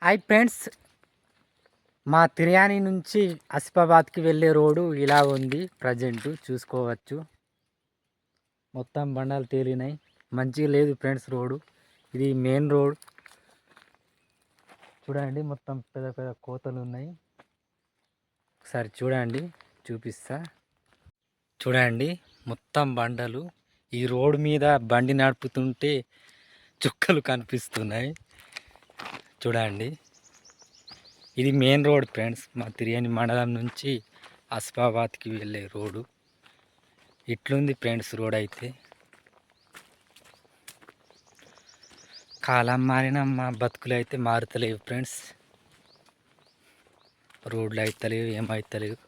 Hi friends, మా తిర్యాని నుంచి ఆసిఫాబాద్కి వెళ్ళే రోడ్డు ఇలా ఉంది. ప్రజెంట్ చూసుకోవచ్చు, మొత్తం బండాలు తేలినాయి. మంచిగా లేదు ఫ్రెండ్స్ రోడ్డు. ఇది మెయిన్ రోడ్. చూడండి, మొత్తం పెద్ద పెద్ద కోతలు ఉన్నాయి. ఒకసారి చూడండి, చూపిస్తా. చూడండి, మొత్తం బండలు. ఈ రోడ్ మీద బండి నడుపుతుంటే చుక్కలు కనిపిస్తున్నాయి. చూడండి, ఇది మెయిన్ రోడ్ ఫ్రెండ్స్. మా తిర్యాని మండలం నుంచి ఆసిఫాబాద్కి వెళ్ళే రోడ్డు ఇట్లుంది ఫ్రెండ్స్. రోడ్ అయితే కాలం మారిన మా బతుకులు అయితే మారుతలేవు ఫ్రెండ్స్. రోడ్లు అవుతలేవు, ఏమవుతలేవు,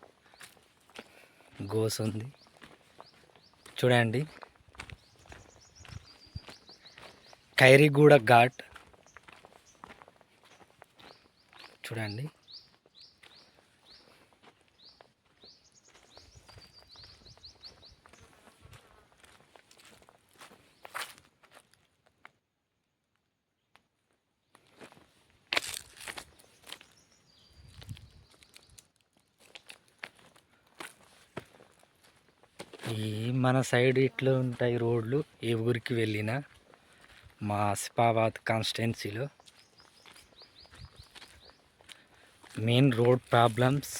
గోస్ ఉంది. చూడండి, ఖైరీగూడ ఘాట్ చూడండి. ఈ మన సైడ్ ఇట్లా ఉంటాయి రోడ్లు. ఏ ఊరికి వెళ్ళినా మా ఆసిఫాబాద్ కాన్స్టిట్యున్సీలో మెయిన్ రోడ్ ప్రాబ్లమ్స్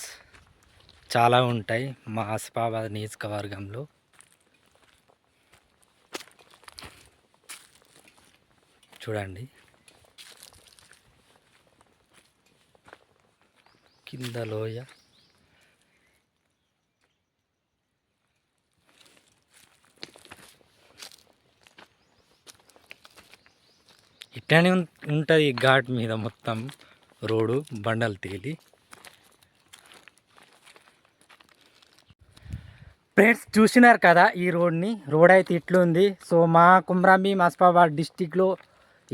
చాలా ఉంటాయి మా ఆసిఫాబాద్ నియోజకవర్గంలో. చూడండి, కింద లోయ. ఇట్లానే ఉంటుంది ఘాట్ మీద మొత్తం రోడ్డు, బండలు తేలి. ఫ్రెండ్స్ చూసినారు కదా ఈ రోడ్ని. రోడ్ అయితే ఇట్లుంది. సో మా కుమ్రంభీం ఆసిఫాబాద్ డిస్టిక్లో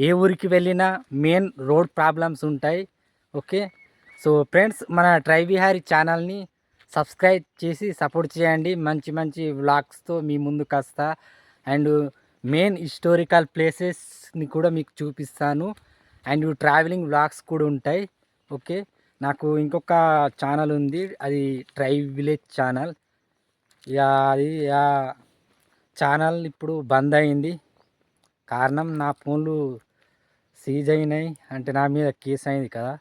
ఏ ఊరికి వెళ్ళినా మెయిన్ రోడ్ ప్రాబ్లమ్స్ ఉంటాయి. ఓకే, సో ఫ్రెండ్స్ మన ట్రై విహారీ ఛానల్ని సబ్స్క్రైబ్ చేసి సపోర్ట్ చేయండి. మంచి మంచి వ్లాగ్స్తో మీ ముందుకు వస్తా. అండ్ మెయిన్ హిస్టారికల్ ప్లేసెస్ని కూడా మీకు చూపిస్తాను. అండ్ ట్రావెలింగ్ వ్లాగ్స్ కూడా ఉంటాయి. ఓకే, నాకు ఇంకొక ఛానల్ ఉంది, అది ట్రై విలేజ్ ఛానల్. ఇక అది ఆ ఛానల్ ఇప్పుడు బంద్ అయింది. కారణం నా ఫోన్లు సీజ్ అయినాయి, అంటే నా మీద కేసు అయింది కదా.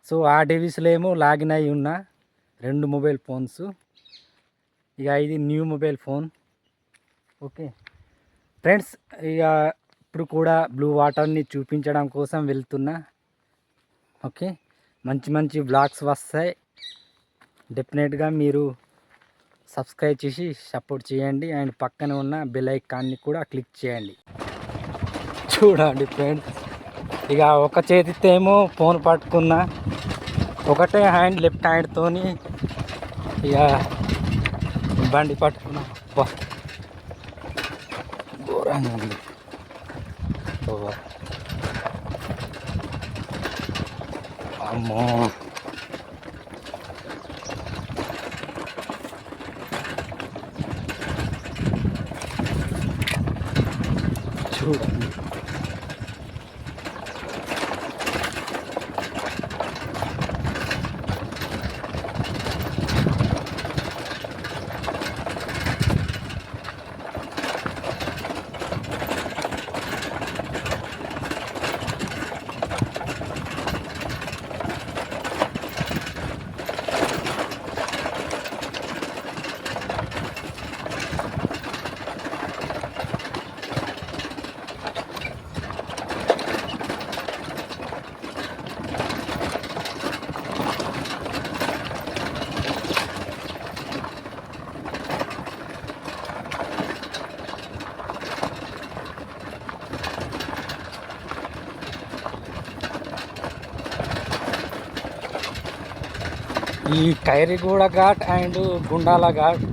సో ఆ డివైస్లో ఏమో లాగిన్ అయి ఉన్న 2 మొబైల్ ఫోన్స్. ఇక ఇది new mobile phone. Okay friends, ఇక ఇప్పుడు కూడా బ్లూ వాటర్ని చూపించడం కోసం వెళ్తున్నా. ఓకే, మంచి మంచి బ్లాగ్స్ వస్తాయి. డెఫినెట్గా మీరు సబ్స్క్రైబ్ చేసి సపోర్ట్ చేయండి. అండ్ పక్కన ఉన్న బెల్ ఐకాన్ని కూడా క్లిక్ చేయండి. చూడండి ఫ్రెండ్స్, ఇక ఒక చేతితో ఏమో ఫోన్ పట్టుకున్నా, ఒకటే హ్యాండ్ లెఫ్ట్ హ్యాండ్తోని ఇక బండి పట్టుకున్నా. ఘోరంగా ఉంది. అమ్మో, చూడండి. ఈ ఖైరీగూడ ఘాట్ అండ్ గుండాల ఘాట్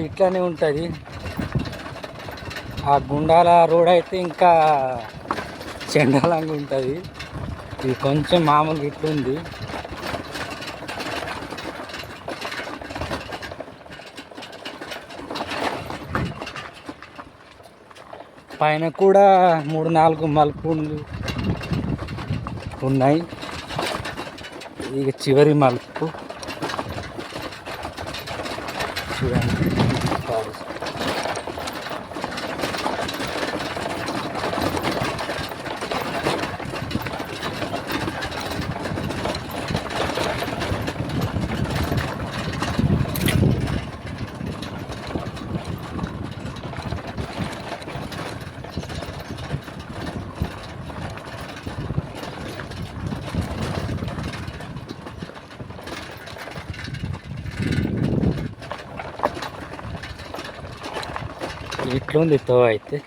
ఇట్లానే ఉంటుంది. ఆ గుండాల రోడ్ అయితే ఇంకా చెండాలంగా ఉంటుంది. ఇది కొంచెం మామూలుగా ఇట్లుంది. పైన కూడా 3-4 మలుపులు ఉన్నాయి. ఇక చివరి మలుపు చూడండి. ఇట్లుంది తో అయితే